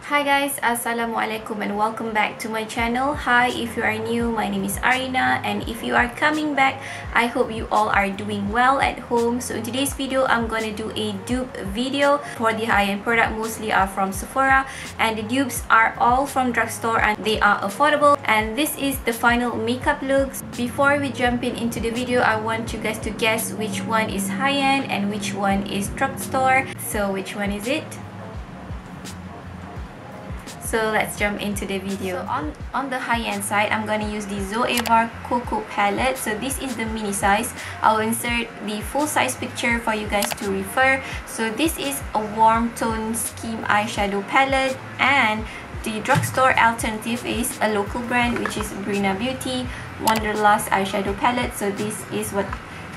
Hi guys, assalamualaikum and welcome back to my channel. Hi, if you are new, my name is Arina, and if you are coming back, I hope you all are doing well at home. So in today's video, I'm gonna do a dupe video for the high-end product. Mostly are from Sephora, and the dupes are all from drugstore and they are affordable. And this is the final makeup looks. Before we jump into the video, I want you guys to guess which one is high-end and which one is drugstore. So which one is it? So let's jump into the video. So on the high-end side, I'm going to use the Zoeva Cocoa palette. So this is the mini size. I'll insert the full size picture for you guys to refer. So this is a warm tone scheme eyeshadow palette, and the drugstore alternative is a local brand, which is Brina Beauty Wanderlust eyeshadow palette. So this is what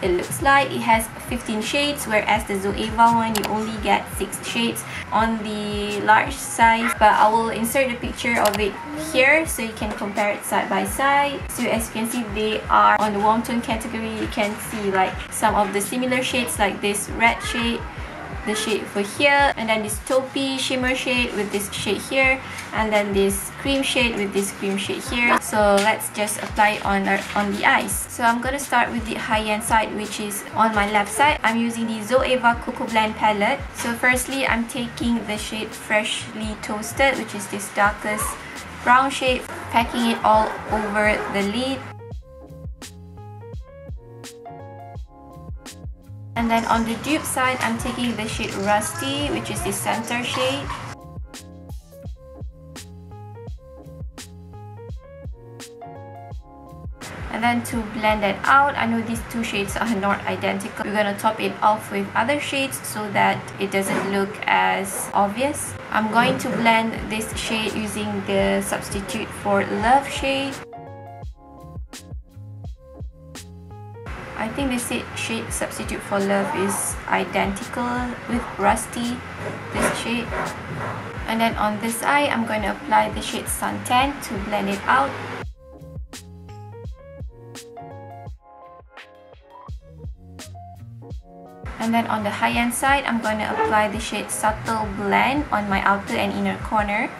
it looks like. It has 15 shades, whereas the Zoeva one you only get 6 shades on the large size. But I will insert the picture of it here so you can compare it side by side. So as you can see, they are on the warm tone category. You can see like some of the similar shades, like this red shade, the shade for here, and then this taupey shimmer shade with this shade here, and then this cream shade with this cream shade here. So let's just apply it on the eyes. So I'm gonna start with the high-end side, which is on my left side. I'm using the Zoeva Cocoa Blend palette. So firstly, I'm taking the shade Freshly Toasted, which is this darkest brown shade, packing it all over the lid. And then on the dupe side, I'm taking the shade Rusty, which is the center shade. And then to blend that out, I know these two shades are not identical. We're gonna top it off with other shades so that it doesn't look as obvious. I'm going to blend this shade using the Substitute for Love shade. I think the shade Substitute for Love is identical with Rusty, this shade. And then on this eye, I'm going to apply the shade Suntan to blend it out. And then on the high-end side, I'm going to apply the shade Subtle Blend on my outer and inner corner.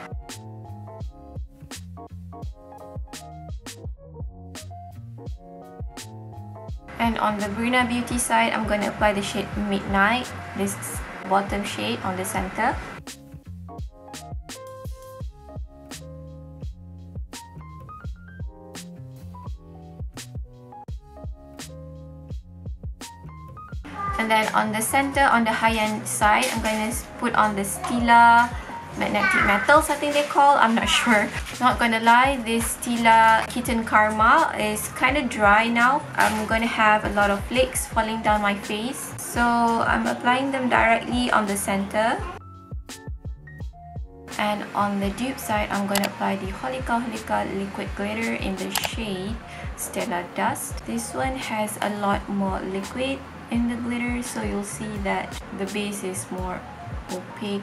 And on the Brina Beauty side, I'm going to apply the shade Midnight, this bottom shade on the center. And then on the center, on the high-end side, I'm going to put on the Stila Magnetic Metals, I think they call. I'm not sure. Not gonna lie, this Stila Kitten Karma is kind of dry now. I'm gonna have a lot of flakes falling down my face. So I'm applying them directly on the center. And on the dupe side, I'm gonna apply the Holika liquid glitter in the shade Stella Dust. This one has a lot more liquid in the glitter, so you'll see that the base is more opaque.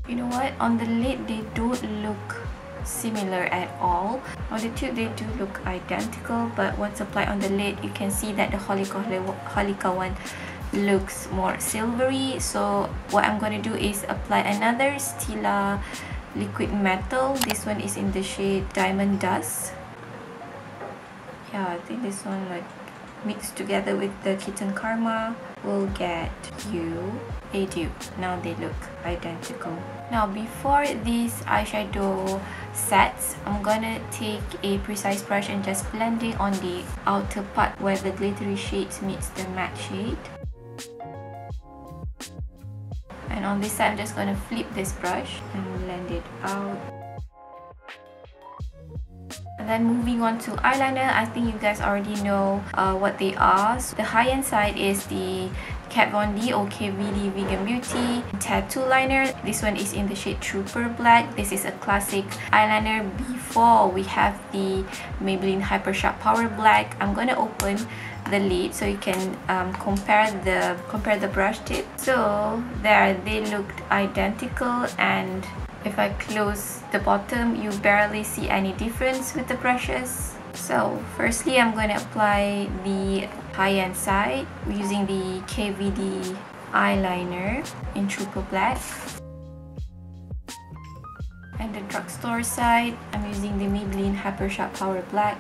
You know what? On the lid, they don't look similar at all. On the tube, they do look identical, but once applied on the lid, you can see that the Holika one looks more silvery. So what I'm going to do is apply another Stila liquid metal. This one is in the shade Diamond Dust. Yeah, I think this one like mixed together with the Kitten Karma will get you a dupe. Now they look identical. Now before these eyeshadow sets, I'm gonna take a precise brush and just blend it on the outer part where the glittery shades meets the matte shade. And on this side, I'm just gonna flip this brush and blend it out. And then moving on to eyeliner, I think you guys already know what they are. So the high-end side is the Kat Von D or KVD Vegan Beauty Tattoo Liner. This one is in the shade Trooper Black. This is a classic eyeliner. Before we have the Maybelline Hyper Sharp Power Black. I'm gonna open the lid so you can compare the brush tip. So there, they looked identical, and if I close the bottom, you barely see any difference with the brushes. So firstly, I'm going to apply the high-end side using the KVD eyeliner in Trooper Black. And the drugstore side, I'm using the Maybelline Hyper Sharp Power Black.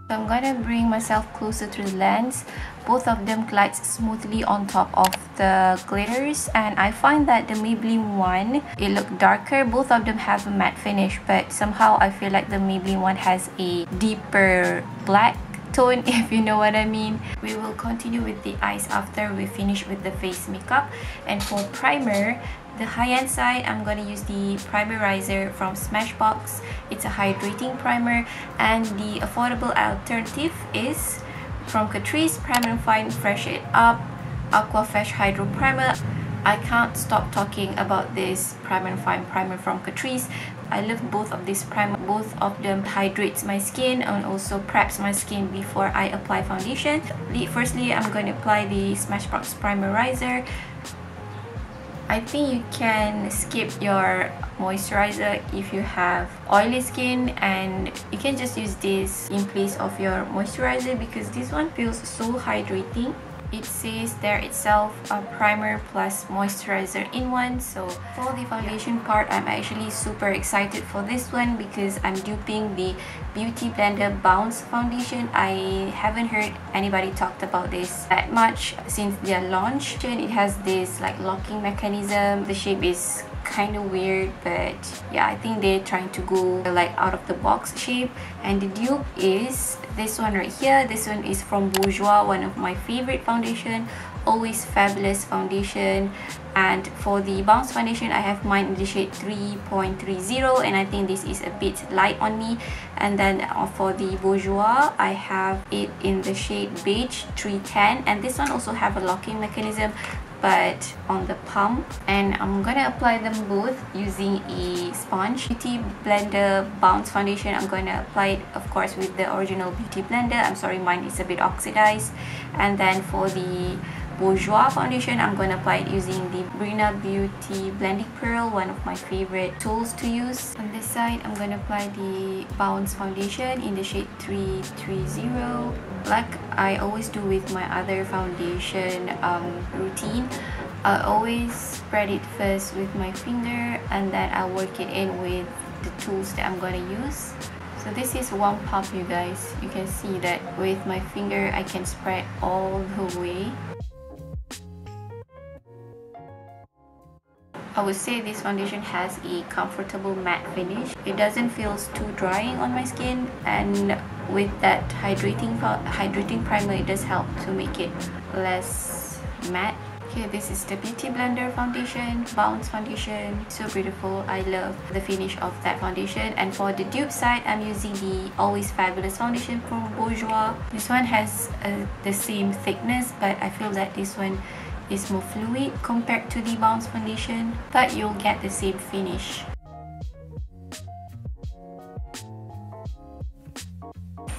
So I'm gonna bring myself closer to the lens. Both of them glides smoothly on top of the glitters, and I find that the Maybelline one, it looked darker. Both of them have a matte finish, but somehow I feel like the Maybelline one has a deeper black tone, if you know what I mean. We will continue with the eyes after we finish with the face makeup. And for primer, the high-end side, I'm gonna use the primerizer from Smashbox. It's a hydrating primer, and the affordable alternative is from Catrice Primer and Fine Fresh It Up Aqua Fresh Hydro Primer. I can't stop talking about this Primer and Fine primer from Catrice. I love both of these primer. Both of them hydrates my skin and also preps my skin before I apply foundation. Firstly, I'm going to apply the Smashbox Primerizer. I think you can skip your moisturizer if you have oily skin, and you can just use this in place of your moisturizer because this one feels so hydrating. It says there itself a primer plus moisturizer in one. So for the foundation part, I'm actually super excited for this one because I'm duping the Beauty Blender Bounce foundation. I haven't heard anybody talked about this that much since their launch. It has this like locking mechanism. The shape is kind of weird, but yeah, I think they're trying to go like out of the box shape. And the dupe is this one right here. This one is from Bourjois, one of my favorite foundation, always fabulous foundation. And for the bounce foundation, I have mine in the shade 3.30, and I think this is a bit light on me. And then for the Bourjois, I have it in the shade beige 310, and this one also have a locking mechanism but on the palm. And I'm gonna apply them both using a sponge. Beauty Blender Bounce foundation, I'm gonna apply it of course with the original Beauty Blender. I'm sorry, mine is a bit oxidized. And then for the Bourjois foundation, I'm going to apply it using the Brina Beauty Blending Pearl, one of my favorite tools to use. On this side, I'm going to apply the Bounce foundation in the shade 330. Like I always do with my other foundation routine, I always spread it first with my finger and then I'll work it in with the tools that I'm going to use. So this is one pump, you guys. You can see that with my finger I can spread all the way. I would say this foundation has a comfortable matte finish. It doesn't feel too drying on my skin, and with that hydrating primer, it does help to make it less matte. Okay, this is the Beauty Blender foundation, Bounce foundation. So beautiful. I love the finish of that foundation. And for the dupe side, I'm using the Always Fabulous foundation from Bourjois. This one has the same thickness, but I feel that this one is more fluid compared to the Bounce foundation, but you'll get the same finish.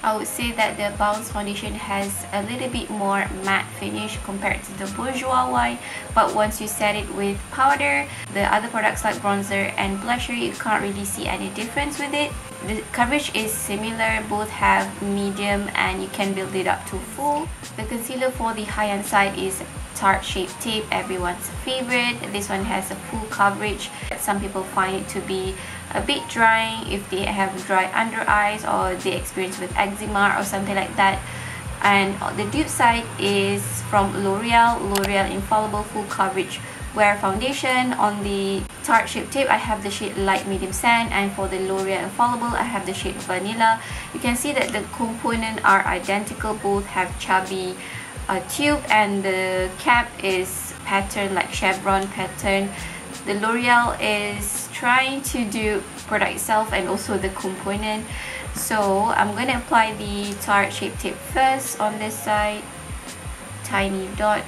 I would say that the Bounce foundation has a little bit more matte finish compared to the Bourjois one, but once you set it with powder, the other products like bronzer and blusher, you can't really see any difference with it. The coverage is similar, both have medium and you can build it up to full. The concealer for the high-end side is Tarte Shape Tape, everyone's favorite. This one has a full coverage. Some people find it to be a bit drying if they have dry under eyes or they experience with eczema or something like that. And the dupe side is from L'Oreal Infallible Full Coverage Wear Foundation. On the Tarte Shape Tape, I have the shade Light Medium Sand, and for the L'Oreal Infallible, I have the shade Vanilla. You can see that the components are identical, both have chubby tube, and the cap is patterned like chevron pattern. The L'Oreal is trying to do product itself and also the component. So I'm going to apply the Tarte Shape Tape first on this side, tiny dot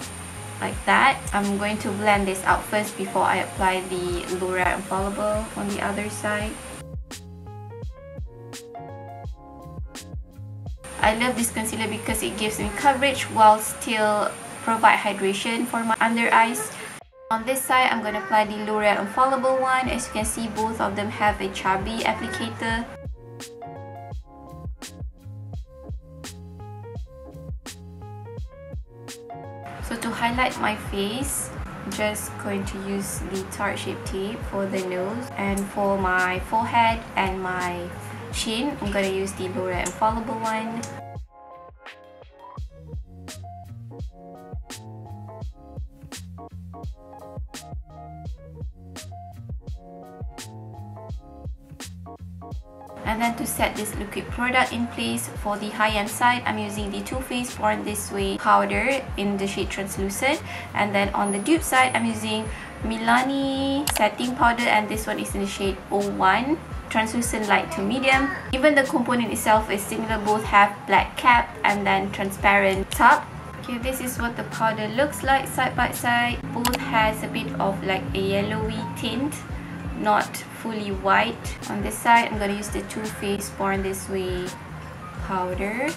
like that. I'm going to blend this out first before I apply the L'Oreal Infallible on the other side. I love this concealer because it gives me coverage while still provide hydration for my under eyes. On this side, I'm going to apply the L'Oreal Infallible one. As you can see, both of them have a chubby applicator. So to highlight my face, I'm just going to use the tart shape tape for the nose, and for my forehead and my chin, I'm going to use the L'Oreal Infallible one. And then to set this liquid product in place, for the high-end side, I'm using the Too Faced Born This Way powder in the shade Translucent. And then on the dupe side, I'm using Milani setting powder, and this one is in the shade 01, translucent light to medium. Even the component itself is similar, both have black cap and then transparent top. Okay, this is what the powder looks like side by side. Both has a bit of like a yellowy tint, not fully white. On this side, I'm gonna use the Too Faced Born This Way powder,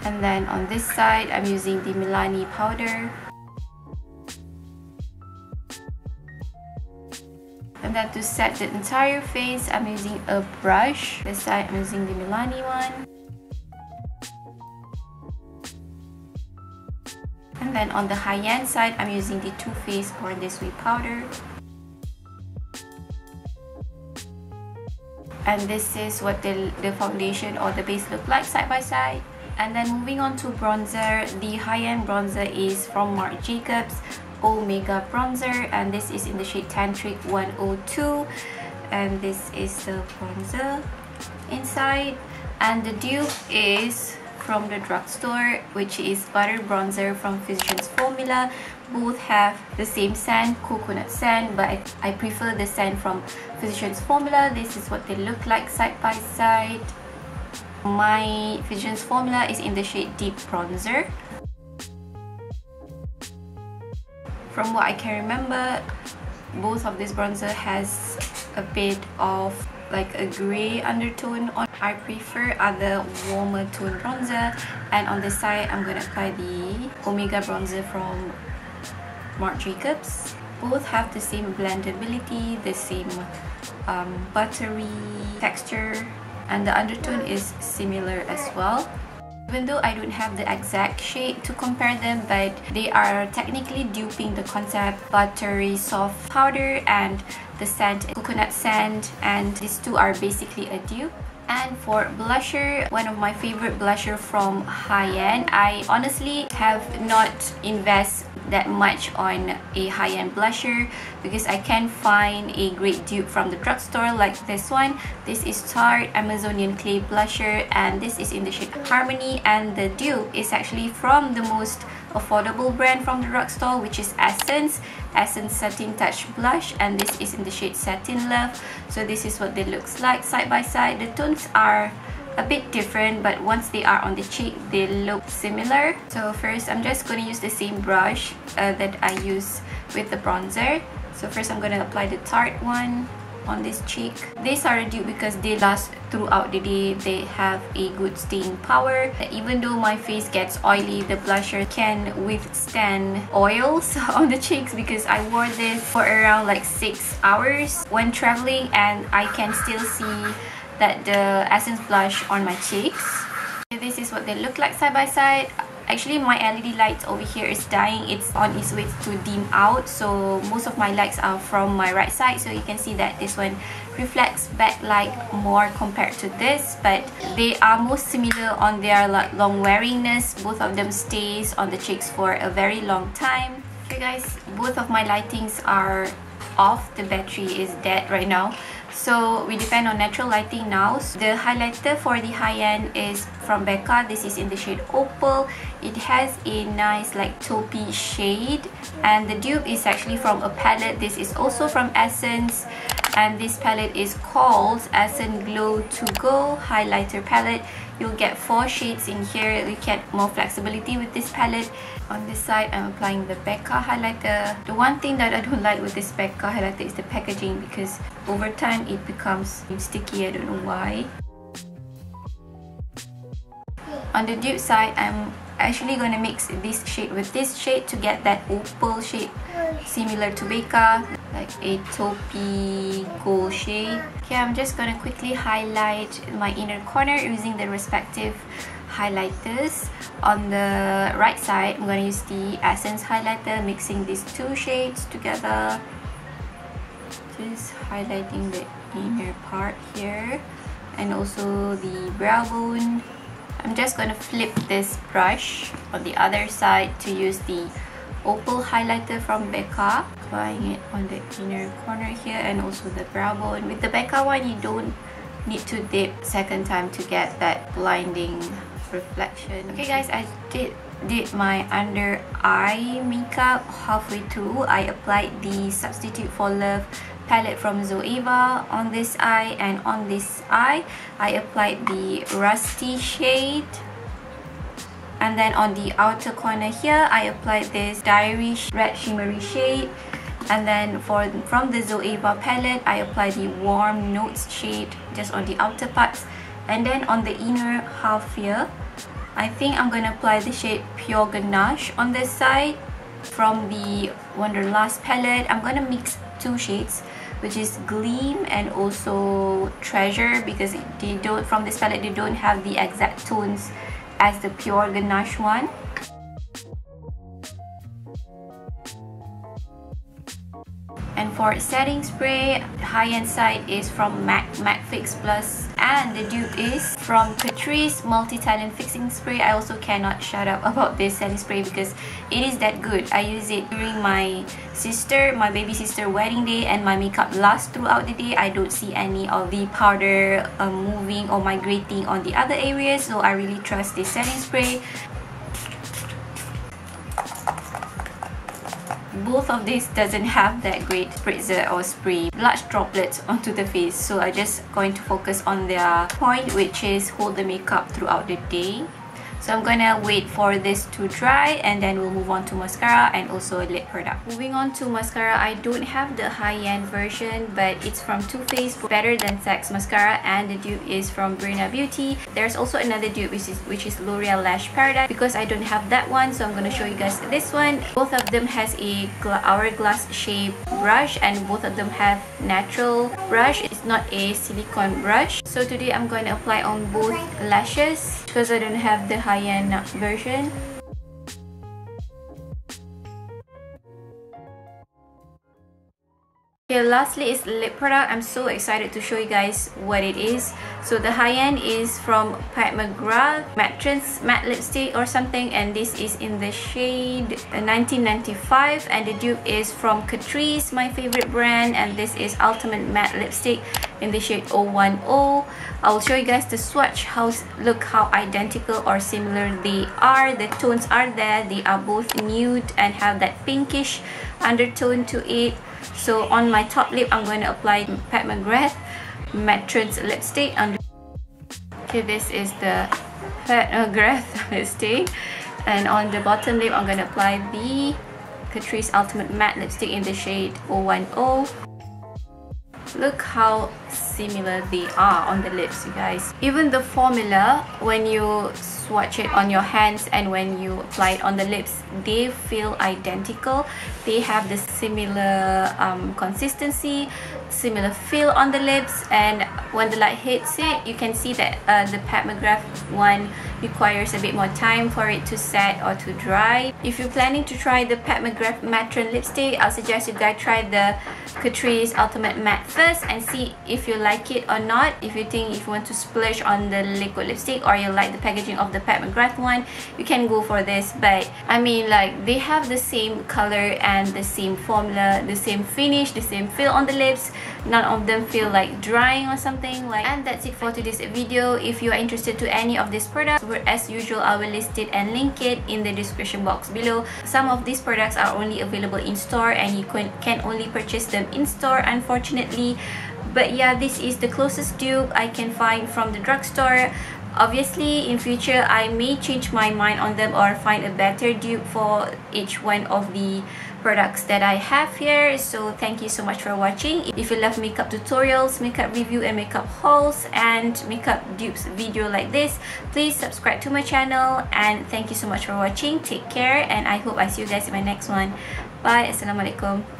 and then on this side, I'm using the Milani powder. And then to set the entire face, I'm using a brush. This side, I'm using the Milani one. And then on the high-end side, I'm using the Too Faced Born This Way powder. And this is what the foundation or the base look like side by side. And then moving on to bronzer, the high-end bronzer is from Marc Jacobs Omega bronzer, and this is in the shade Tantric 102, and this is the bronzer inside. And the dupe is from the drugstore, which is butter bronzer from Physicians Formula. Both have the same scent, coconut scent, but I prefer the scent from Physicians Formula. This is what they look like side by side. My Physicians Formula is in the shade Deep Bronzer. From what I can remember, both of this bronzer has a bit of like a grey undertone on. I prefer other warmer tone bronzer. And on this side, I'm going to apply the Omega bronzer from Marc Jacobs. Both have the same blendability, the same buttery texture, and the undertone is similar as well. Even though I don't have the exact shade to compare them, but they are technically duping the concept buttery soft powder and the scent coconut scent, and these two are basically a dupe. And for blusher, one of my favorite blusher from high-end, I honestly have not invested that much on a high-end blusher because I can't find a great dupe from the drugstore like this one. This is Tarte Amazonian Clay blusher, and this is in the shade Harmony, and the dupe is actually from the most affordable brand from the drugstore, which is Essence Satin Touch blush, and this is in the shade Satin Love. So this is what they looks like side by side. The tones are a bit different, but once they are on the cheek, they look similar. So first, I'm just going to use the same brush that I use with the bronzer. So first, I'm going to apply the Tarte one on this cheek. These are a dupe because they last throughout the day. They have a good staying power. Even though my face gets oily, the blusher can withstand oils on the cheeks because I wore this for around like 6 hours when traveling, and I can still see that the Essence blush on my cheeks. This is what they look like side by side. Actually, my LED light over here is dying. It's on its way to dim out, so most of my lights are from my right side, so you can see that this one reflects backlight more compared to this, but they are most similar on their long wearingness. Both of them stays on the cheeks for a very long time. Okay guys, both of my lightings are off. The battery is dead right now, so we depend on natural lighting now. The highlighter for the high-end is from Becca. This is in the shade Opal. It has a nice like taupey shade, and the dupe is actually from a palette. This is also from Essence, and this palette is called Essence Glow To Go highlighter palette. You'll get 4 shades in here. You get more flexibility with this palette. On this side, I'm applying the Becca highlighter. The one thing that I don't like with this Becca highlighter is the packaging, because over time it becomes sticky. I don't know why. On the dupe side, I'm actually going to mix this shade with this shade to get that opal shade similar to Becca, like a taupey gold shade. Okay, I'm just going to quickly highlight my inner corner using the respective highlighters. On the right side, I'm going to use the Essence highlighter, mixing these two shades together. Just highlighting the inner part here and also the brow bone. I'm just going to flip this brush on the other side to use the Opal highlighter from Becca, applying it on the inner corner here and also the brow bone. With the Becca one, you don't need to dip second time to get that blinding reflection. Okay guys, I did my under eye makeup. Halfway through, I applied the Substitute for Love palette from Zoeva on this eye, and on this eye I applied the Rusty shade. And then on the outer corner here, I applied this Diary Red Shimmery shade. And then from the Zoeva palette, I applied the Warm Notes shade just on the outer parts. And then on the inner half here, I think I'm going to apply the shade Pure Ganache on this side. From the Wanderlust palette, I'm going to mix two shades, which is Gleam and also Treasure, because they don't, from this palette, they don't have the exact tones as the Pure Ganache one. And for setting spray, the high-end side is from MAC Fix Plus, and the dupe is from Catrice Multi-Talent Fixing Spray. I also cannot shut up about this setting spray because it is that good. I use it during my baby sister wedding day, and my makeup lasts throughout the day. I don't see any of the powder moving or migrating on the other areas, so I really trust this setting spray. Both of these doesn't have that great spritzer or spray large droplets onto the face, so I'm just going to focus on their point, which is hold the makeup throughout the day. So I'm gonna wait for this to dry, and then we'll move on to mascara and also a lip product. Moving on to mascara, I don't have the high-end version, but it's from Too Faced Better Than Sex mascara, and the dupe is from Brina Beauty. There's also another dupe which is L'Oreal Lash Paradise. Because I don't have that one, so I'm gonna show you guys this one. Both of them has a hourglass shape brush, and both of them have natural brush. It's not a silicone brush. So today I'm going to apply on both lashes because I don't have the high-end version. Okay, lastly is lip product. I'm so excited to show you guys what it is. So the high-end is from Pat McGrath matte lipstick or something, and this is in the shade 1995, and the dupe is from Catrice, my favorite brand, and this is Ultimate Matte Lipstick in the shade 010. I'll show you guys the swatch. Look how identical or similar they are. The tones are there. They are both nude and have that pinkish undertone to it. So on my top lip, I'm going to apply Pat McGrath Matte Lipstick. Okay, this is the Pat McGrath lipstick. And on the bottom lip, I'm going to apply the Catrice Ultimate Matte Lipstick in the shade 010. Look how similar they are on the lips, you guys. Even the formula, when you swatch it on your hands and when you apply it on the lips, they feel identical. They have the similar consistency, similar feel on the lips, and when the light hits it, you can see that the Pat McGrath one requires a bit more time for it to set or to dry. If you're planning to try the Pat McGrath Matte Lipstick, I'll suggest you guys try the Catrice Ultimate Matte first and see if you like it or not. If you want to splurge on the liquid lipstick or you like the packaging of the Pat McGrath one, you can go for this. But I mean, like, they have the same color and the same formula, the same finish, the same feel on the lips. None of them feel like drying or something like. And that's it for today's video. If you are interested to any of these products, as usual, I will list it and link it in the description box below. Some of these products are only available in store, and you can only purchase them in store, unfortunately. But yeah, this is the closest dupe I can find from the drugstore. Obviously, in future, I may change my mind on them or find a better dupe for each one of the products that I have here. So thank you so much for watching. If you love makeup tutorials, makeup review and makeup hauls, and makeup dupes video like this, please subscribe to my channel. And thank you so much for watching. Take care, and I hope I see you guys in my next one. Bye. Assalamualaikum.